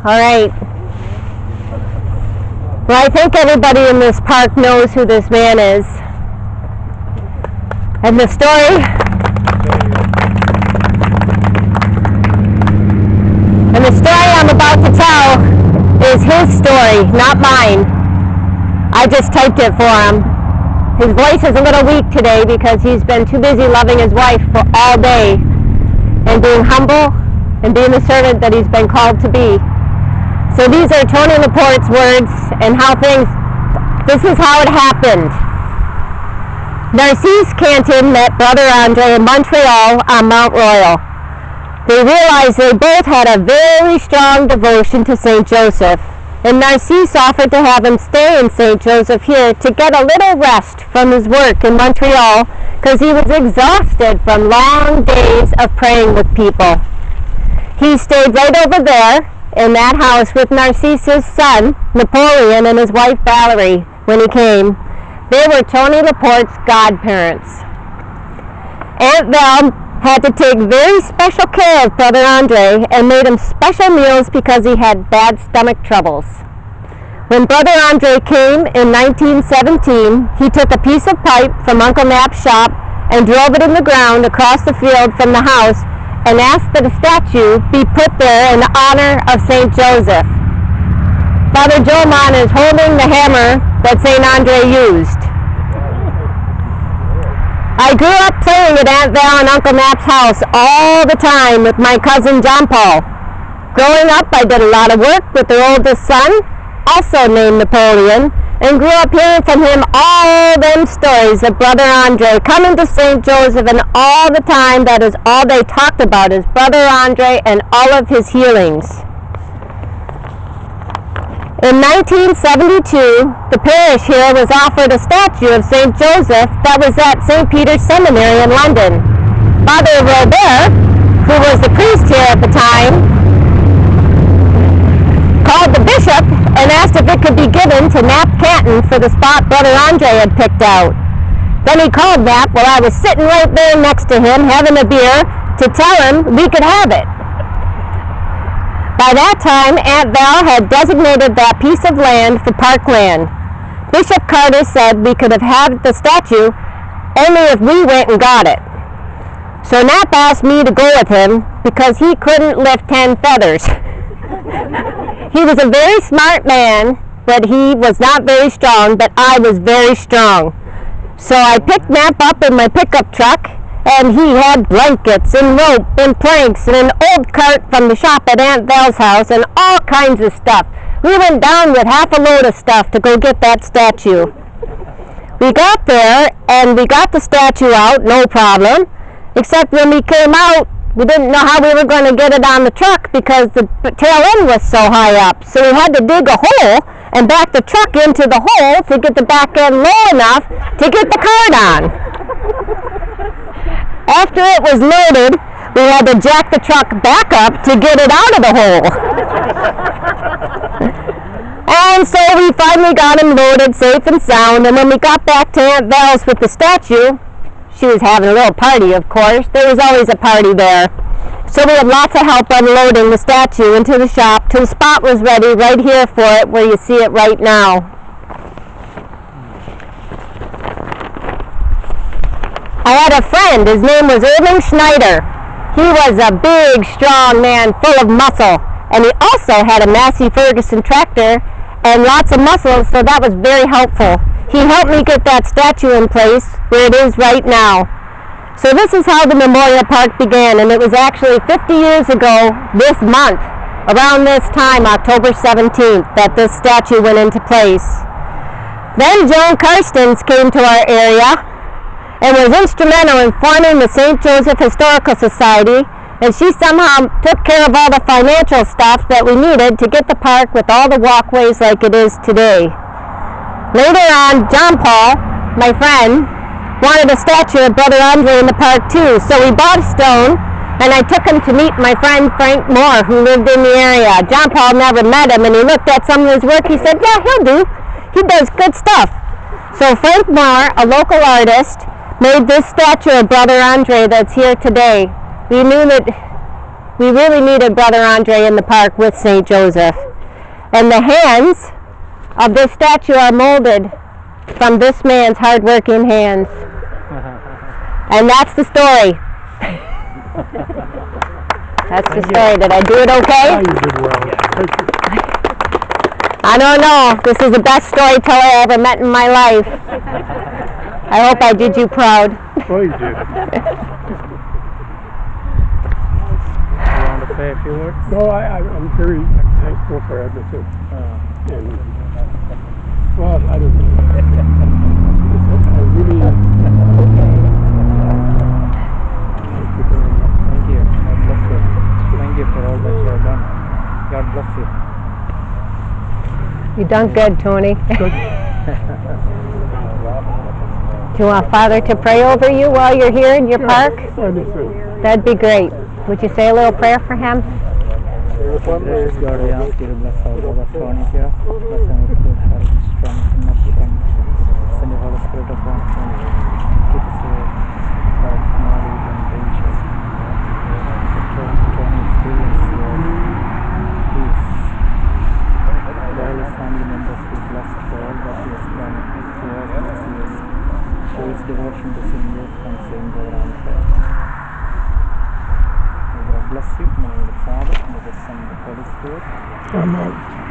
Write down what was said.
All right. Well, I think everybody in this park knows who this man is. And the story I'm about to tell is his story, not mine. I just typed it for him. His voice is a little weak today because he's been too busy loving his wife for all day and being humble and being the servant that he's been called to be. So these are Tony LaPorte's words and this is how it happened. Narcisse Cantin met Brother Andre in Montreal on Mount Royal. They realized they both had a very strong devotion to St. Joseph, and Narcisse offered to have him stay in St. Joseph here to get a little rest from his work in Montreal because he was exhausted from long days of praying with people. He stayed right over there in that house with Narcisse's son, Napoleon, and his wife, Valerie, when he came. They were Tony LaPorte's godparents. Aunt Val had to take very special care of Brother Andre and made him special meals because he had bad stomach troubles. When Brother Andre came in 1917, he took a piece of pipe from Uncle Nap's shop and drove it in the ground across the field from the house and asked that a statue be put there in honor of St. Joseph. Father Jolman is holding the hammer that St. Andre used. I grew up playing at Aunt Val and Uncle Nap's house all the time with my cousin John Paul. Growing up, I did a lot of work with their oldest son, also named Napoleon, and grew up hearing from him all them stories of Brother Andre coming to St. Joseph, and all the time that is all they talked about is Brother Andre and all of his healings. In 1972, the parish here was offered a statue of St. Joseph that was at St. Peter's Seminary in London. Father Robert, who was the priest here at the time, called the bishop and asked if it could be given to Nap Cantin for the spot Brother Andre had picked out. Then he called Nap while I was sitting right there next to him having a beer to tell him we could have it. By that time, Aunt Val had designated that piece of land for parkland. Bishop Carter said we could have had the statue only if we went and got it. So Nap asked me to go with him because he couldn't lift 10 feathers. He was a very smart man, but he was not very strong, but I was very strong. So I picked Nap up in my pickup truck, and he had blankets and rope and planks and an old cart from the shop at Aunt Val's house and all kinds of stuff. We went down with half a load of stuff to go get that statue. We got there and we got the statue out, no problem, except when we came out, we didn't know how we were going to get it on the truck because the tail end was so high up. So we had to dig a hole and back the truck into the hole to get the back end low enough to get the cart on. After it was loaded, we had to jack the truck back up to get it out of the hole. And so we finally got him loaded safe and sound, and when we got back to Aunt Val's with the statue, she was having a little party, of course. There was always a party there. So we had lots of help unloading the statue into the shop till the spot was ready right here for it, where you see it right now. I had a friend, his name was Irving Schneider. He was a big, strong man full of muscle, and he also had a Massey Ferguson tractor and lots of muscle, so that was very helpful. He helped me get that statue in place where it is right now. So this is how the Memorial Park began, and it was actually 50 years ago this month, around this time, October 17th, that this statue went into place. Then Joan Karstens came to our area and was instrumental in forming the St. Joseph Historical Society, and she somehow took care of all the financial stuff that we needed to get the park with all the walkways like it is today. Later on, John Paul, my friend, wanted a statue of Brother Andre in the park too, so we bought a stone, and I took him to meet my friend Frank Moore, who lived in the area. John Paul never met him, and he looked at some of his work. He said, yeah, he'll do. He does good stuff. So Frank Moore, a local artist, made this statue of Brother Andre that's here today. We knew that We really needed Brother Andre in the park with St. Joseph. And the hands of this statue are molded from this man's hard-working hands. And that's the story. That's the story. Did I do it okay? Yeah, you did well. Thank you. I don't know. This is the best storyteller I ever met in my life. I hope I did you proud. Oh, you did. You want to say a few words? No, I'm very thankful for everything. And, well, I don't know. I really... Thank you. God bless you. Thank you for all that you have done. God bless you. You done good, Tony. Good. Do you want Father to pray over you while you're here in your park? Anything. That'd be great. Would you say a little prayer for him? Gracious God, we ask you to bless our brother Tony here. Bless him with good health, strength, and much strength. Send your Holy Spirit upon him. Keep us safe, God, knowledge, and riches. Tony experience your peace. All his family members be blessed for all that he has done throughout these years. Show his devotion to St. Luke and St. Bonaventure. May God bless you. In the name of the Father, and of the Son, and of the Holy Spirit. Amen.